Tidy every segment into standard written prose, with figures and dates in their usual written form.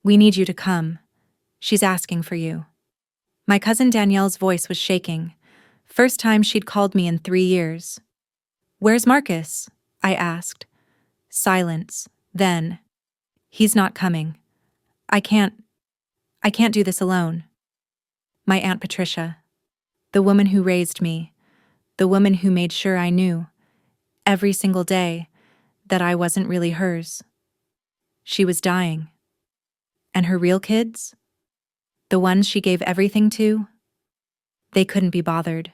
We need you to come. She's asking for you. My cousin Danielle's voice was shaking. First time she'd called me in 3 years. Where's Marcus? I asked. Silence. Then, he's not coming. I can't do this alone. My Aunt Patricia, the woman who raised me, the woman who made sure I knew, every single day, that I wasn't really hers. She was dying. And her real kids? The ones she gave everything to? They couldn't be bothered.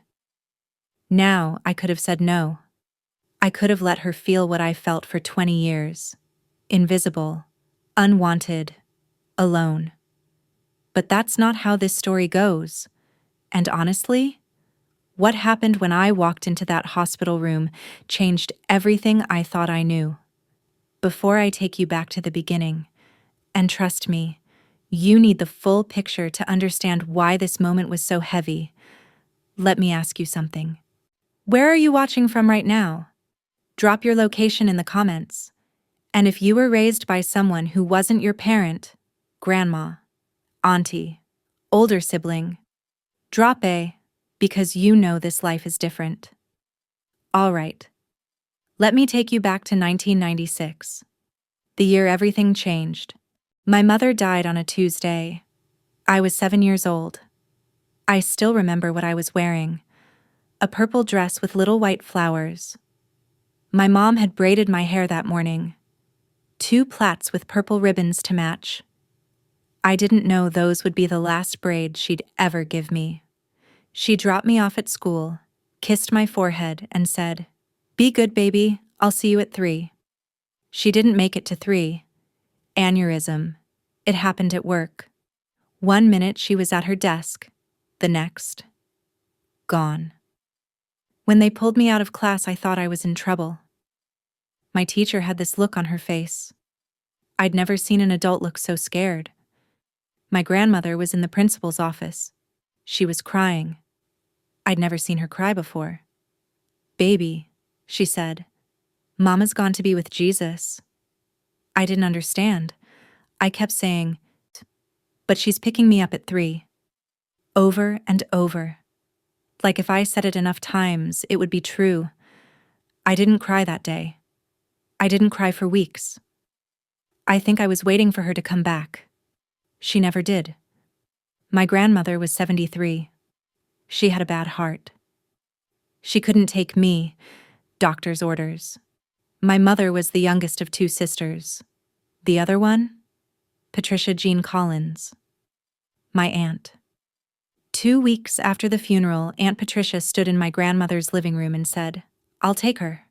Now I could have said no. I could have let her feel what I felt for 20 years. Invisible, unwanted, alone. But that's not how this story goes. And honestly, what happened when I walked into that hospital room changed everything I thought I knew. Before I take you back to the beginning, and trust me, you need the full picture to understand why this moment was so heavy, let me ask you something. Where are you watching from right now? Drop your location in the comments. And if you were raised by someone who wasn't your parent, grandma, auntie, older sibling, drop A, because you know this life is different. All right. Let me take you back to 1996. The year everything changed. My mother died on a Tuesday. I was 7 years old. I still remember what I was wearing. A purple dress with little white flowers. My mom had braided my hair that morning. 2 plaits with purple ribbons to match. I didn't know those would be the last braids she'd ever give me. She dropped me off at school, kissed my forehead, and said, "Be good, baby, I'll see you at 3. She didn't make it to 3. Aneurysm. It happened at work. 1 minute she was at her desk, the next, gone. When they pulled me out of class, I thought I was in trouble. My teacher had this look on her face. I'd never seen an adult look so scared. My grandmother was in the principal's office. She was crying. I'd never seen her cry before. "Baby," she said, "Mama's gone to be with Jesus." I didn't understand. I kept saying, "But she's picking me up at 3. Over and over. Like if I said it enough times, it would be true. I didn't cry that day. I didn't cry for weeks. I think I was waiting for her to come back. She never did. My grandmother was 73. She had a bad heart. She couldn't take me, doctor's orders. My mother was the youngest of 2 sisters. The other one? Patricia Jean Collins. My aunt. 2 weeks after the funeral, Aunt Patricia stood in my grandmother's living room and said, "I'll take her."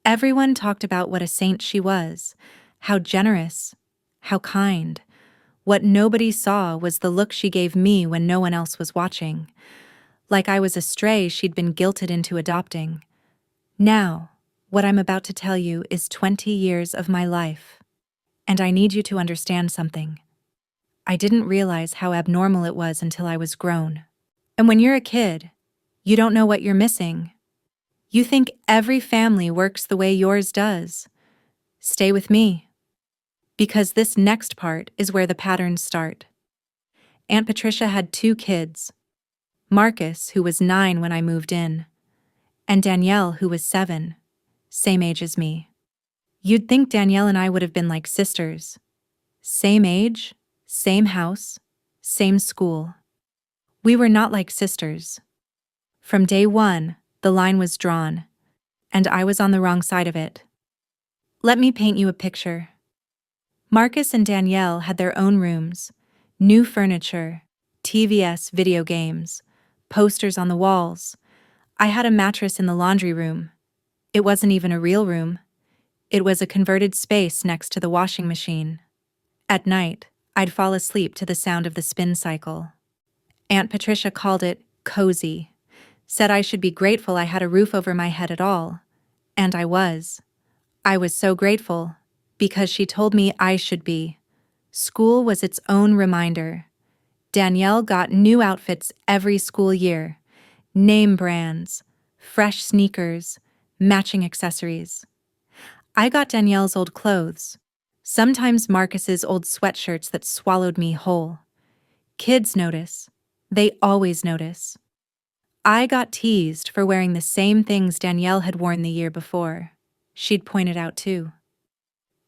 Everyone talked about what a saint she was, how generous, how kind. What nobody saw was the look she gave me when no one else was watching. Like I was a stray she'd been guilted into adopting. Now, what I'm about to tell you is 20 years of my life. And I need you to understand something. I didn't realize how abnormal it was until I was grown. And when you're a kid, you don't know what you're missing. You think every family works the way yours does. Stay with me. Because this next part is where the patterns start. Aunt Patricia had 2 kids. Marcus, who was 9 when I moved in, and Danielle, who was 7, same age as me. You'd think Danielle and I would have been like sisters. Same age, same house, same school. We were not like sisters. From day 1, the line was drawn, and I was on the wrong side of it. Let me paint you a picture. Marcus and Danielle had their own rooms, new furniture, TVS video games, posters on the walls. I had a mattress in the laundry room. It wasn't even a real room. It was a converted space next to the washing machine. At night, I'd fall asleep to the sound of the spin cycle. Aunt Patricia called it cozy, said I should be grateful I had a roof over my head at all. And I was. I was so grateful, because she told me I should be. School was its own reminder. Danielle got new outfits every school year. Name brands, fresh sneakers, matching accessories. I got Danielle's old clothes, Sometimes Marcus's old sweatshirts that swallowed me whole. Kids notice. They always notice. I got teased for wearing the same things Danielle had worn the year before. She'd pointed out too.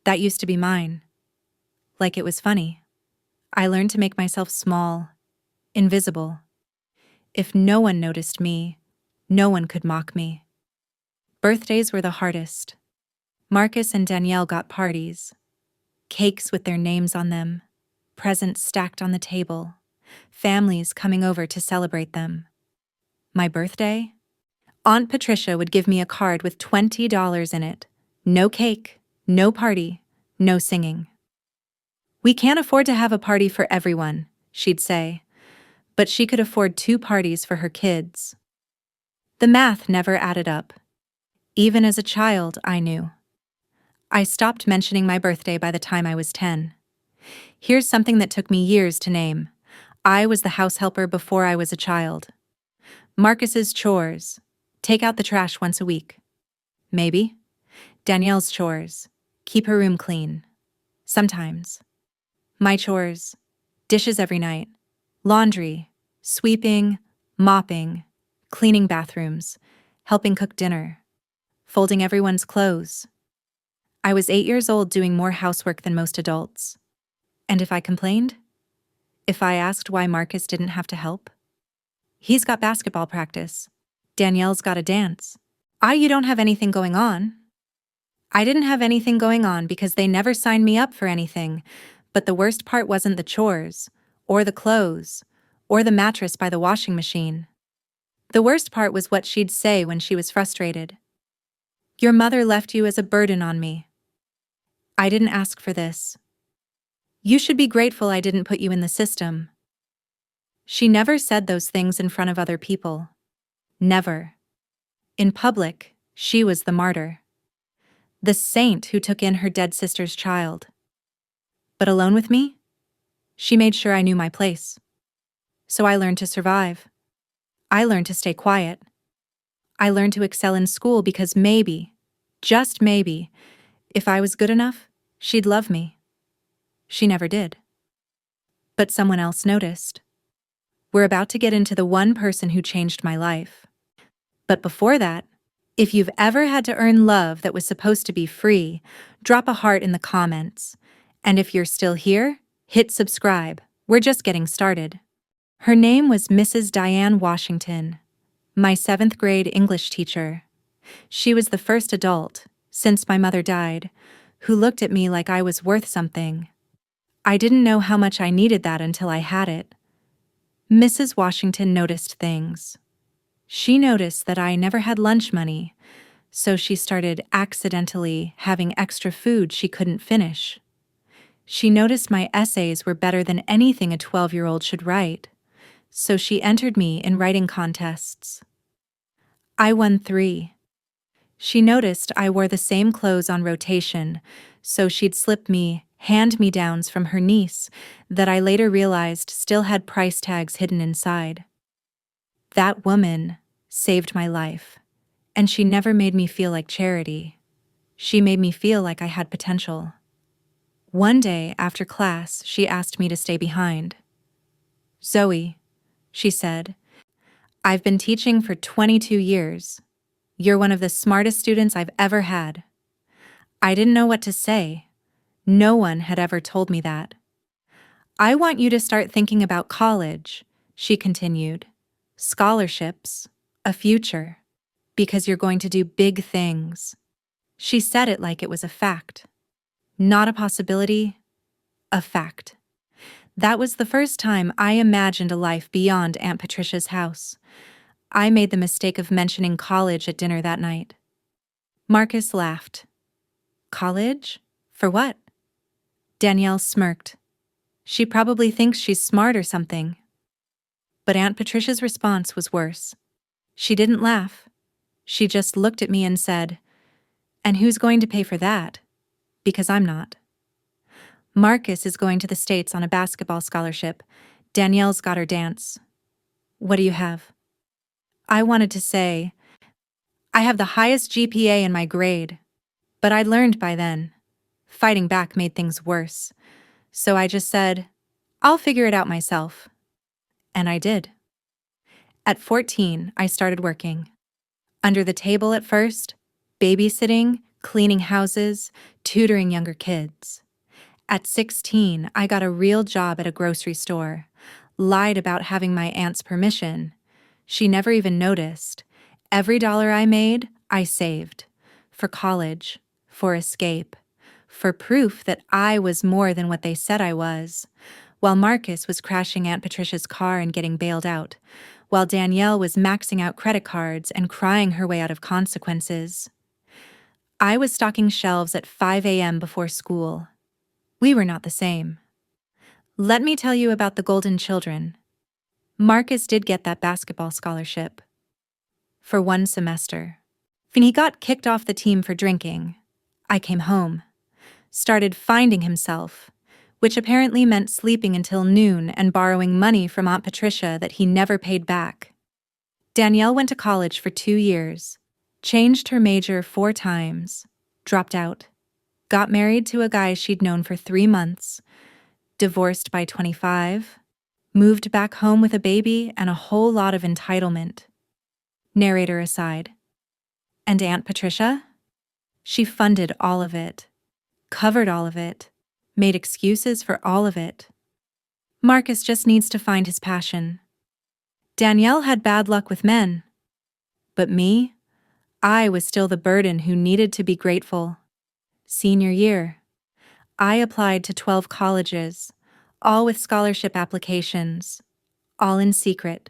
That used to be mine. Like it was funny. I learned to make myself small, invisible. If no one noticed me, no one could mock me. Birthdays were the hardest. Marcus and Danielle got parties. Cakes with their names on them. Presents stacked on the table. Families coming over to celebrate them. My birthday? Aunt Patricia would give me a card with $20 in it. No cake, no party, no singing. We can't afford to have a party for everyone, she'd say, but she could afford 2 parties for her kids. The math never added up. Even as a child, I knew. I stopped mentioning my birthday by the time I was 10. Here's something that took me years to name. I was the house helper before I was a child. Marcus's chores. Take out the trash once a week. Maybe. Danielle's chores. Keep her room clean. Sometimes. My chores. Dishes every night. Laundry. Sweeping. Mopping. Cleaning bathrooms. Helping cook dinner. Folding everyone's clothes. I was 8 years old doing more housework than most adults. And if I complained? If I asked why Marcus didn't have to help? He's got basketball practice. Danielle's got a dance. You don't have anything going on. I didn't have anything going on because they never signed me up for anything, but the worst part wasn't the chores, or the clothes, or the mattress by the washing machine. The worst part was what she'd say when she was frustrated. Your mother left you as a burden on me. I didn't ask for this. You should be grateful I didn't put you in the system. She never said those things in front of other people. Never. In public, she was the martyr. The saint who took in her dead sister's child. But alone with me? She made sure I knew my place. So I learned to survive. I learned to stay quiet. I learned to excel in school because maybe, just maybe, if I was good enough, she'd love me. She never did. But someone else noticed. We're about to get into the one person who changed my life. But before that, if you've ever had to earn love that was supposed to be free, drop a heart in the comments. And if you're still here, hit subscribe. We're just getting started. Her name was Mrs. Diane Washington, my 7th grade English teacher. She was the first adult, since my mother died, who looked at me like I was worth something. I didn't know how much I needed that until I had it. Mrs. Washington noticed things. She noticed that I never had lunch money, so she started accidentally having extra food she couldn't finish. She noticed my essays were better than anything a 12-year-old should write, so she entered me in writing contests. I won 3. She noticed I wore the same clothes on rotation, so she'd slip me hand-me-downs from her niece that I later realized still had price tags hidden inside. That woman saved my life, and she never made me feel like charity. She made me feel like I had potential. One day after class, she asked me to stay behind. Zoe, she said, I've been teaching for 22 years. You're one of the smartest students I've ever had. I didn't know what to say. No one had ever told me that. I want you to start thinking about college, she continued. Scholarships, a future, because you're going to do big things. She said it like it was a fact. Not a possibility, a fact. That was the first time I imagined a life beyond Aunt Patricia's house. I made the mistake of mentioning college at dinner that night. Marcus laughed. College? For what? Danielle smirked. She probably thinks she's smart or something. But Aunt Patricia's response was worse. She didn't laugh. She just looked at me and said, And who's going to pay for that? Because I'm not. Marcus is going to the States on a basketball scholarship. Danielle's got her dance. What do you have? I wanted to say, I have the highest GPA in my grade. But I'd learned by then. Fighting back made things worse. So I just said, I'll figure it out myself. And I did. At 14, I started working. Under the table at first, babysitting, cleaning houses, tutoring younger kids. At 16, I got a real job at a grocery store, lied about having my aunt's permission. She never even noticed. Every dollar I made, I saved. For college, for escape, for proof that I was more than what they said I was. While Marcus was crashing Aunt Patricia's car and getting bailed out, while Danielle was maxing out credit cards and crying her way out of consequences. I was stocking shelves at 5 a.m. before school. We were not the same. Let me tell you about the Golden Children. Marcus did get that basketball scholarship. For 1 semester. When he got kicked off the team for drinking, I came home, started finding himself, which apparently meant sleeping until noon and borrowing money from Aunt Patricia that he never paid back. Danielle went to college for 2 years, changed her major 4 times, dropped out, got married to a guy she'd known for 3 months, divorced by 25, moved back home with a baby and a whole lot of entitlement. Narrator aside. And Aunt Patricia? She funded all of it, covered all of it, made excuses for all of it. Marcus just needs to find his passion. Danielle had bad luck with men. But me? I was still the burden who needed to be grateful. Senior year. I applied to 12 colleges, all with scholarship applications, all in secret.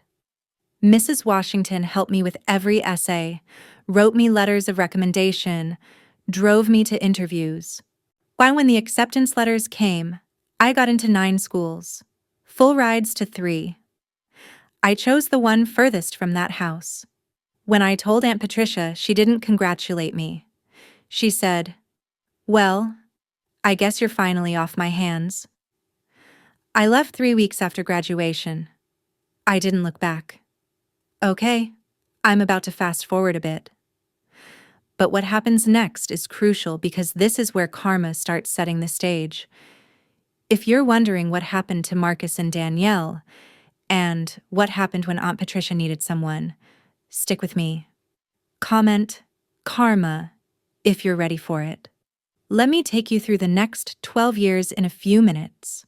Mrs. Washington helped me with every essay, wrote me letters of recommendation, drove me to interviews. When the acceptance letters came, I got into 9 schools, full rides to 3. I chose the one furthest from that house. When I told Aunt Patricia, she didn't congratulate me. She said, "Well, I guess you're finally off my hands." I left 3 weeks after graduation. I didn't look back. Okay, I'm about to fast forward a bit. But what happens next is crucial because this is where karma starts setting the stage. If you're wondering what happened to Marcus and Danielle, and what happened when Aunt Patricia needed someone, stick with me. Comment karma if you're ready for it. Let me take you through the next 12 years in a few minutes.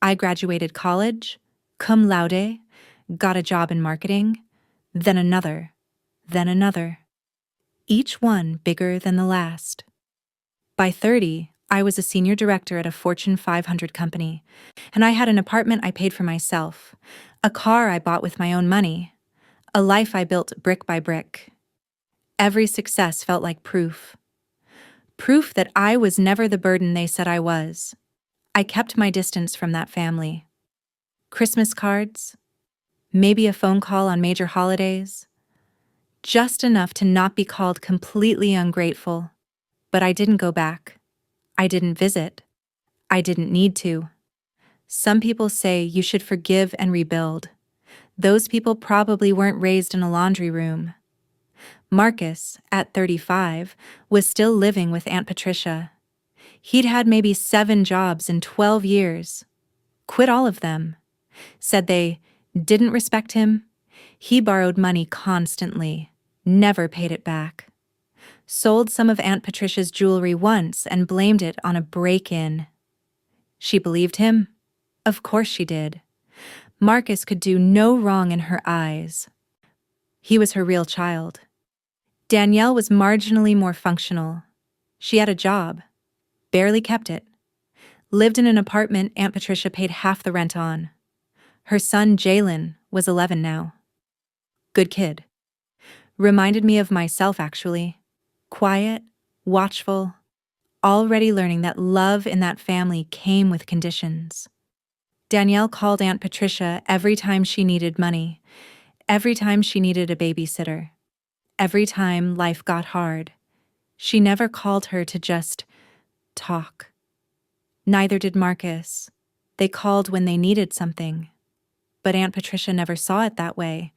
I graduated college, cum laude, got a job in marketing, then another, then another. Each one bigger than the last. By 30, I was a senior director at a Fortune 500 company, and I had an apartment I paid for myself, a car I bought with my own money, a life I built brick by brick. Every success felt like proof. Proof that I was never the burden they said I was. I kept my distance from that family. Christmas cards, maybe a phone call on major holidays, just enough to not be called completely ungrateful. But I didn't go back. I didn't visit. I didn't need to. Some people say you should forgive and rebuild. Those people probably weren't raised in a laundry room. Marcus, at 35, was still living with Aunt Patricia. He'd had maybe 7 jobs in 12 years. Quit all of them. Said they didn't respect him. He borrowed money constantly, never paid it back. Sold some of Aunt Patricia's jewelry once and blamed it on a break-in. She believed him? Of course she did. Marcus could do no wrong in her eyes. He was her real child. Danielle was marginally more functional. She had a job, barely kept it. Lived in an apartment Aunt Patricia paid half the rent on. Her son, Jalen, was 11 now. Good kid. Reminded me of myself, actually. Quiet, watchful, already learning that love in that family came with conditions. Danielle called Aunt Patricia every time she needed money, every time she needed a babysitter, every time life got hard. She never called her to just talk. Neither did Marcus. They called when they needed something. But Aunt Patricia never saw it that way.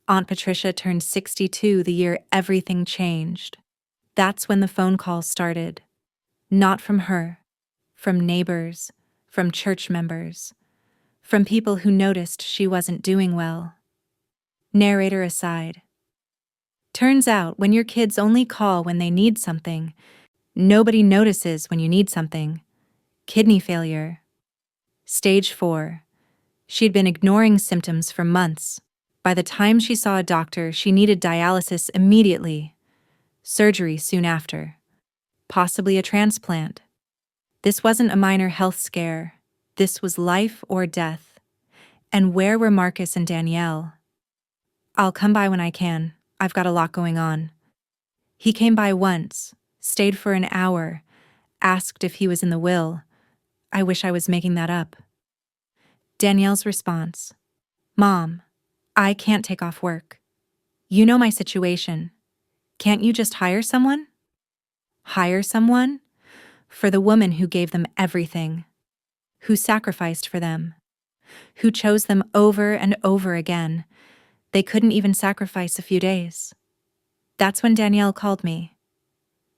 Aunt Patricia turned 62 the year everything changed. That's when the phone calls started. Not from her, from neighbors, from church members, from people who noticed she wasn't doing well. Narrator aside. Turns out when your kids only call when they need something, nobody notices when you need something. Kidney failure. Stage 4. She'd been ignoring symptoms for months. By the time she saw a doctor, she needed dialysis immediately. Surgery soon after. Possibly a transplant. This wasn't a minor health scare. This was life or death. And where were Marcus and Danielle? I'll come by when I can. I've got a lot going on. He came by once, stayed for an hour, asked if he was in the will. I wish I was making that up. Danielle's response. Mom, I can't take off work. You know my situation. Can't you just hire someone? Hire someone? For the woman who gave them everything. Who sacrificed for them. Who chose them over and over again. They couldn't even sacrifice a few days. That's when Danielle called me.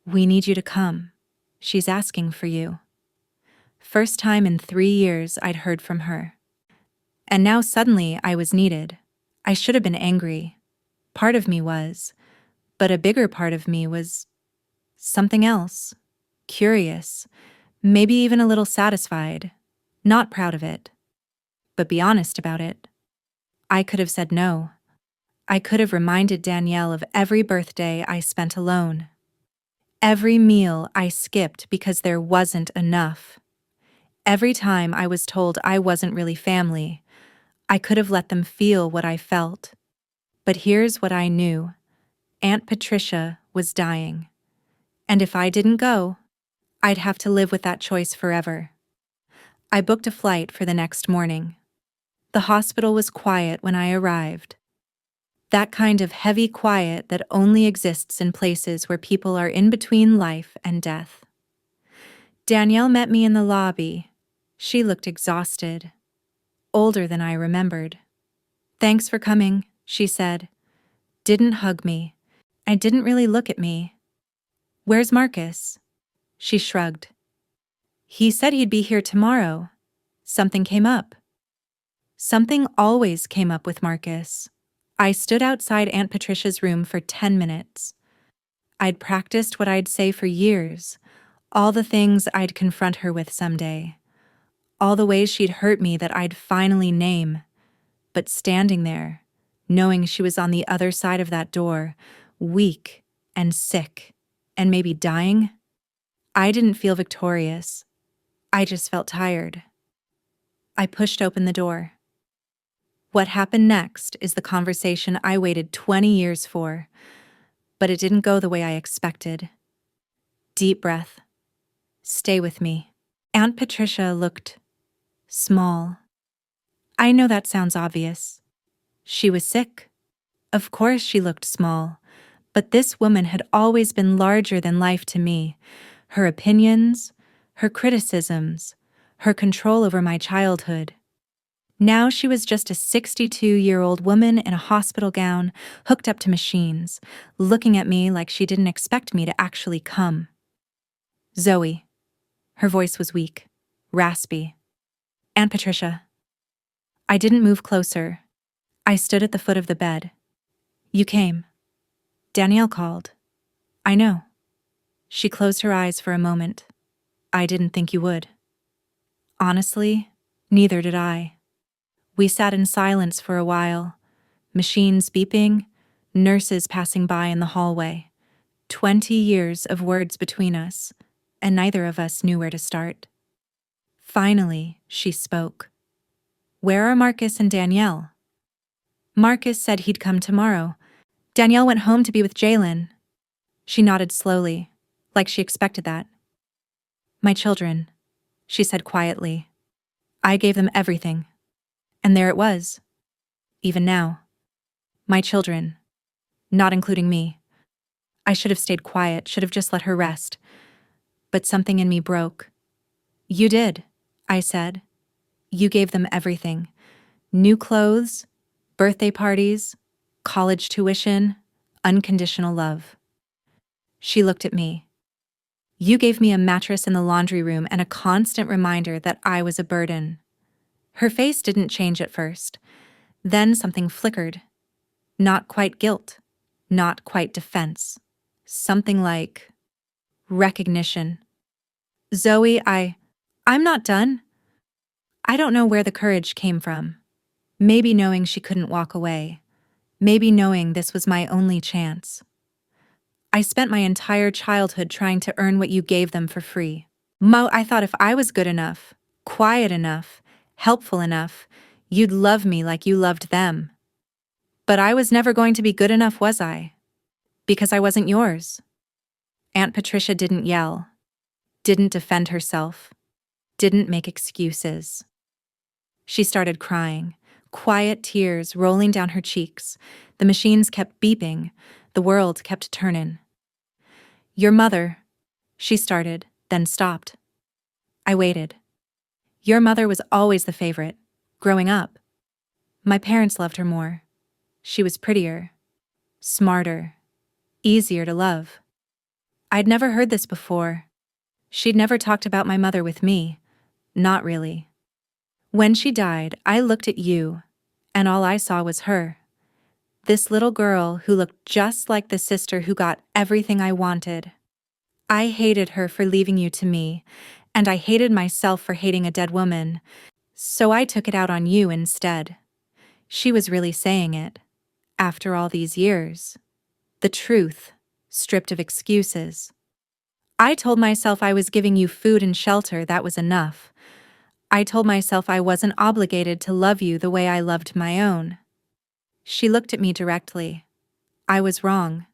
We need you to come. She's asking for you. First time in 3 years I'd heard from her. And now suddenly I was needed. I should have been angry. Part of me was. But a bigger part of me was something else. Curious. Maybe even a little satisfied. Not proud of it. But be honest about it. I could have said no. I could have reminded Danielle of every birthday I spent alone. Every meal I skipped because there wasn't enough. Every time I was told I wasn't really family, I could have let them feel what I felt. But here's what I knew. Aunt Patricia was dying. And if I didn't go, I'd have to live with that choice forever. I booked a flight for the next morning. The hospital was quiet when I arrived. That kind of heavy quiet that only exists in places where people are in between life and death. Danielle met me in the lobby. She looked exhausted, older than I remembered. Thanks for coming, she said. Didn't hug me. And didn't really look at me. Where's Marcus? She shrugged. He said he'd be here tomorrow. Something came up. Something always came up with Marcus. I stood outside Aunt Patricia's room for 10 minutes. I'd practiced what I'd say for years, all the things I'd confront her with someday, all the ways she'd hurt me that I'd finally name. But standing there, knowing she was on the other side of that door, weak and sick, and maybe dying, I didn't feel victorious. I just felt tired. I pushed open the door. What happened next is the conversation I waited 20 years for, but it didn't go the way I expected. Deep breath. Stay with me. Aunt Patricia looked small. I know that sounds obvious. She was sick. Of course she looked small, but this woman had always been larger than life to me. Her opinions, her criticisms, her control over my childhood. Now she was just a 62-year-old woman in a hospital gown, hooked up to machines, looking at me like she didn't expect me to actually come. Zoe. Her voice was weak, raspy. Aunt Patricia. I didn't move closer. I stood at the foot of the bed. You came. Danielle called. I know. She closed her eyes for a moment. I didn't think you would. Honestly, neither did I. We sat in silence for a while, machines beeping, nurses passing by in the hallway. 20 years of words between us, and neither of us knew where to start. Finally, she spoke. Where are Marcus and Danielle? Marcus said he'd come tomorrow. Danielle went home to be with Jalen. She nodded slowly, like she expected that. My children, she said quietly. I gave them everything. And there it was. Even now. My children. Not including me. I should have stayed quiet, should have just let her rest. But something in me broke. You did, I said. You gave them everything. New clothes, birthday parties, college tuition, unconditional love. She looked at me. You gave me a mattress in the laundry room and a constant reminder that I was a burden. Her face didn't change at first. Then something flickered. Not quite guilt. Not quite defense. Something like recognition. Zoe, I'm not done. I don't know where the courage came from. Maybe knowing she couldn't walk away. Maybe knowing this was my only chance. I spent my entire childhood trying to earn what you gave them for free. I thought if I was good enough, quiet enough, helpful enough, you'd love me like you loved them. But I was never going to be good enough, was I? Because I wasn't yours. Aunt Patricia didn't yell, didn't defend herself, didn't make excuses. She started crying, quiet tears rolling down her cheeks. The machines kept beeping, the world kept turning. Your mother, she started, then stopped. I waited. Your mother was always the favorite, growing up. My parents loved her more. She was prettier, smarter, easier to love. I'd never heard this before. She'd never talked about my mother with me. Not really. When she died, I looked at you, and all I saw was her. This little girl who looked just like the sister who got everything I wanted. I hated her for leaving you to me, and I hated myself for hating a dead woman, so I took it out on you instead. She was really saying it. After all these years. The truth, stripped of excuses. I told myself I was giving you food and shelter, that was enough. I told myself I wasn't obligated to love you the way I loved my own. She looked at me directly. I was wrong.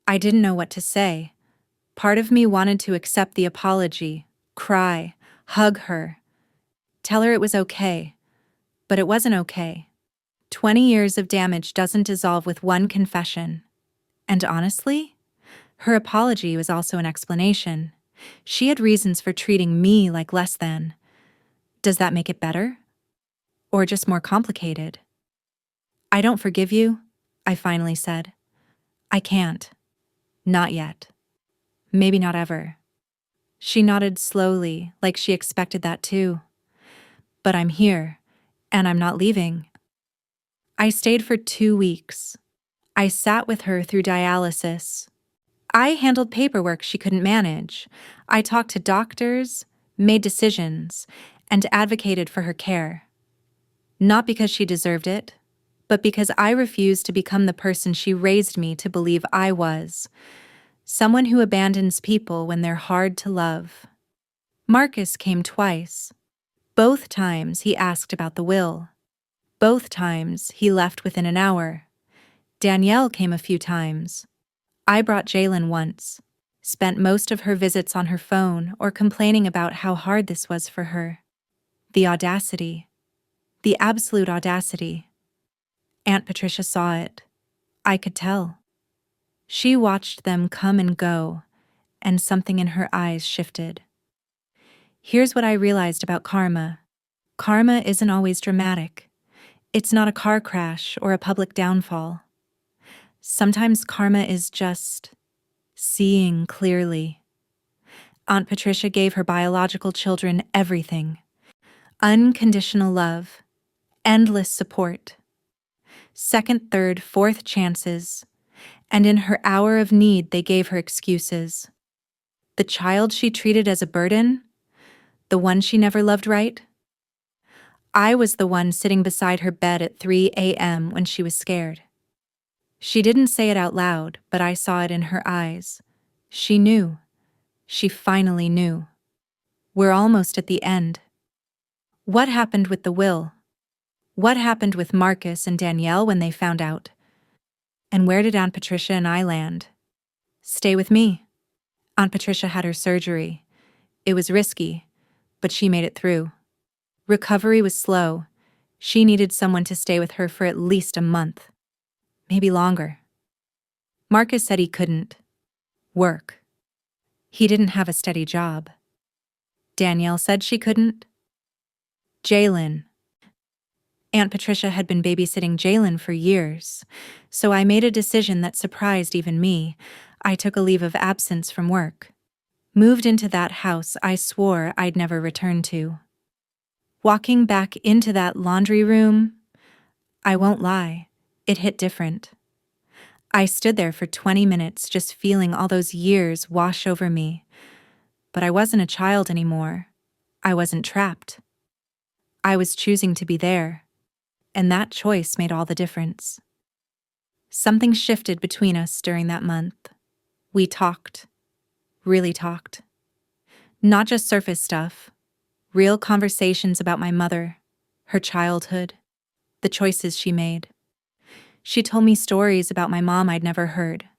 I didn't know what to say. Part of me wanted to accept the apology, cry, hug her, tell her it was okay. But it wasn't okay. 20 years of damage doesn't dissolve with one confession. And honestly, her apology was also an explanation. She had reasons for treating me like less than. Does that make it better? Or just more complicated? I don't forgive you, I finally said. I can't. Not yet. Maybe not ever. She nodded slowly, like she expected that too. But I'm here, and I'm not leaving. I stayed for 2 weeks. I sat with her through dialysis. I handled paperwork she couldn't manage. I talked to doctors, made decisions, and advocated for her care. Not because she deserved it, but because I refused to become the person she raised me to believe I was. Someone who abandons people when they're hard to love. Marcus came twice. Both times he asked about the will. Both times he left within an hour. Danielle came a few times. I brought Jalen once. Spent most of her visits on her phone or complaining about how hard this was for her. The audacity. The absolute audacity. Aunt Patricia saw it. I could tell. She watched them come and go, and something in her eyes shifted. Here's what I realized about karma. Karma isn't always dramatic. It's not a car crash or a public downfall. Sometimes karma is just seeing clearly. Aunt Patricia gave her biological children everything. Unconditional love, endless support, second, third, fourth chances, and in her hour of need they gave her excuses. The child she treated as a burden, the one she never loved right. I was the one sitting beside her bed at 3 a.m. when she was scared. She didn't say it out loud, but I saw it in her eyes. She knew. She finally knew. We're almost at the end. What happened with the will? What happened with Marcus and Danielle when they found out? And where did Aunt Patricia and I land? Stay with me. Aunt Patricia had her surgery. It was risky, but she made it through. Recovery was slow. She needed someone to stay with her for at least a month. Maybe longer. Marcus said he couldn't work. He didn't have a steady job. Danielle said she couldn't. Jalen. Aunt Patricia had been babysitting Jalen for years, so I made a decision that surprised even me. I took a leave of absence from work. Moved into that house I swore I'd never return to. Walking back into that laundry room, I won't lie, it hit different. I stood there for 20 minutes just feeling all those years wash over me. But I wasn't a child anymore. I wasn't trapped. I was choosing to be there, and that choice made all the difference. Something shifted between us during that month. We talked. Really talked. Not just surface stuff. Real conversations about my mother, her childhood, the choices she made. She told me stories about my mom I'd never heard.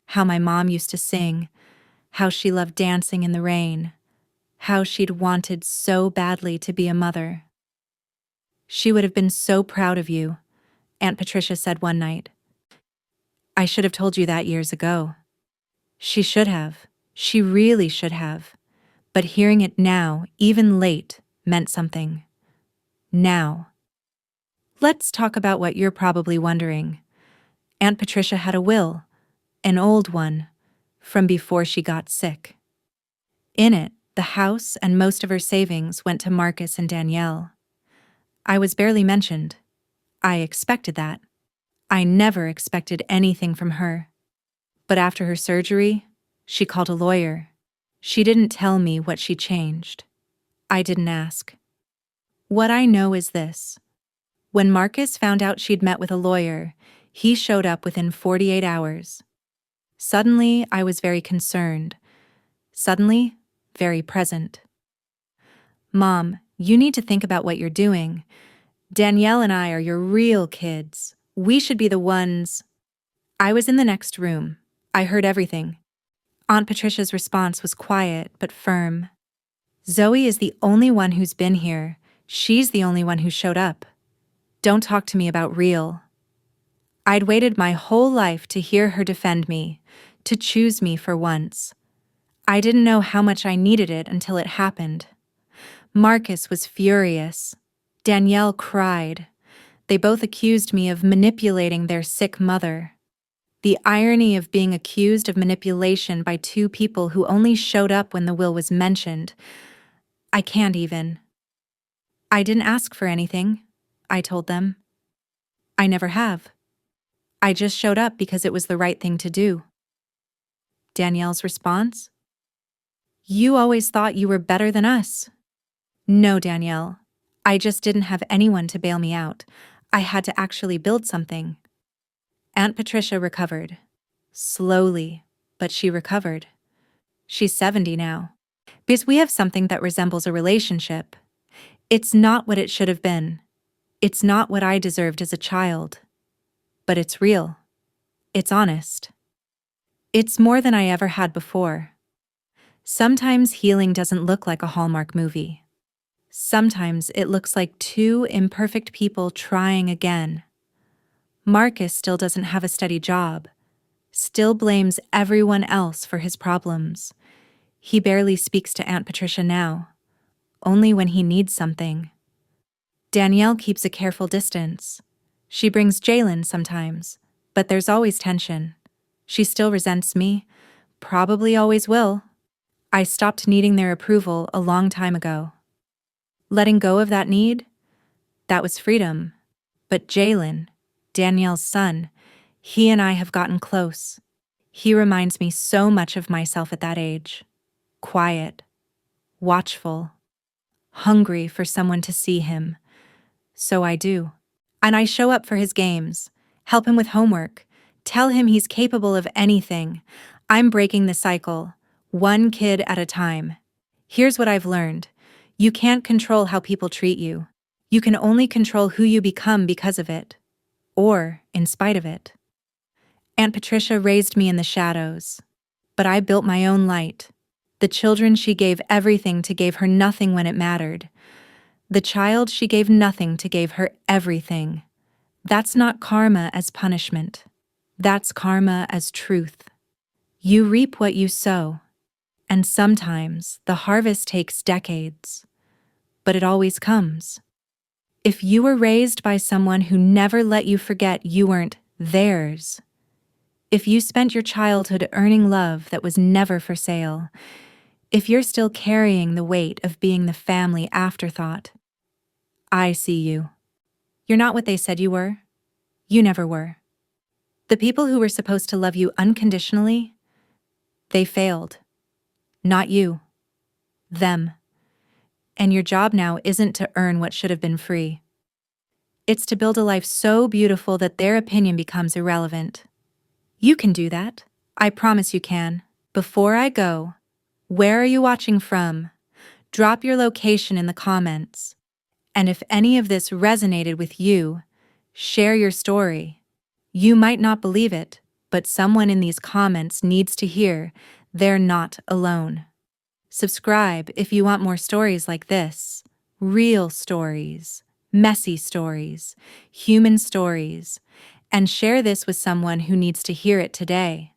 How my mom used to sing, how she loved dancing in the rain, how she'd wanted so badly to be a mother. She would have been so proud of you, Aunt Patricia said one night. I should have told you that years ago. She should have. She really should have. But hearing it now, even late, meant something. Now. Let's talk about what you're probably wondering. Aunt Patricia had a will, an old one, from before she got sick. In it, the house and most of her savings went to Marcus and Danielle. I was barely mentioned. I expected that. I never expected anything from her. But after her surgery, she called a lawyer. She didn't tell me what she changed. I didn't ask. What I know is this. When Marcus found out she'd met with a lawyer, he showed up within 48 hours. Suddenly, I was very concerned. Suddenly, very present. Mom, you need to think about what you're doing. Danielle and I are your real kids. We should be the ones. I was in the next room. I heard everything. Aunt Patricia's response was quiet but firm. Zoe is the only one who's been here. She's the only one who showed up. Don't talk to me about real. I'd waited my whole life to hear her defend me, to choose me for once. I didn't know how much I needed it until it happened. Marcus was furious. Danielle cried. They both accused me of manipulating their sick mother. The irony of being accused of manipulation by two people who only showed up when the will was mentioned. I can't even. I didn't ask for anything, I told them. I never have. I just showed up because it was the right thing to do. Danielle's response? You always thought you were better than us. No, Danielle. I just didn't have anyone to bail me out. I had to actually build something. Aunt Patricia recovered. Slowly, but she recovered. She's 70 now. Because we have something that resembles a relationship. It's not what it should have been. It's not what I deserved as a child. But it's real. It's honest. It's more than I ever had before. Sometimes healing doesn't look like a Hallmark movie. Sometimes it looks like two imperfect people trying again. Marcus still doesn't have a steady job, still blames everyone else for his problems. He barely speaks to Aunt Patricia now, only when he needs something. Danielle keeps a careful distance. She brings Jalen sometimes, but there's always tension. She still resents me, probably always will. I stopped needing their approval a long time ago. Letting go of that need? That was freedom. But Jalen, Danielle's son, he and I have gotten close. He reminds me so much of myself at that age. Quiet, watchful, hungry for someone to see him. So I do. And I show up for his games, help him with homework, tell him he's capable of anything. I'm breaking the cycle, one kid at a time. Here's what I've learned. You can't control how people treat you. You can only control who you become because of it, or in spite of it. Aunt Patricia raised me in the shadows, but I built my own light. The children she gave everything to gave her nothing when it mattered. The child she gave nothing to gave her everything. That's not karma as punishment. That's karma as truth. You reap what you sow, and sometimes the harvest takes decades, but it always comes. If you were raised by someone who never let you forget you weren't theirs, if you spent your childhood earning love that was never for sale, If you're still carrying the weight of being the family afterthought, I see you. You're not what they said you were. You never were. The people who were supposed to love you unconditionally, they failed. Not you. Them. And your job now isn't to earn what should have been free. It's to build a life so beautiful that their opinion becomes irrelevant. You can do that. I promise you can. Before I go, where are you watching from? Drop your location in the comments. And if any of this resonated with you, share your story. You might not believe it, but someone in these comments needs to hear they're not alone. Subscribe if you want more stories like this. Real stories, messy stories, human stories, and share this with someone who needs to hear it today.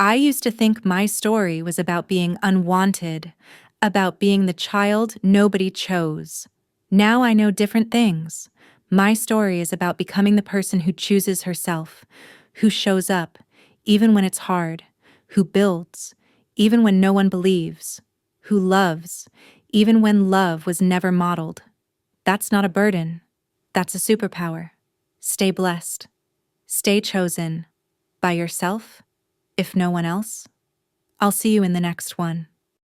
I used to think my story was about being unwanted, about being the child nobody chose. Now I know different things. My story is about becoming the person who chooses herself, who shows up, even when it's hard, who builds, even when no one believes, who loves, even when love was never modeled. That's not a burden. That's a superpower. Stay blessed. Stay chosen. By yourself, if no one else. I'll see you in the next one.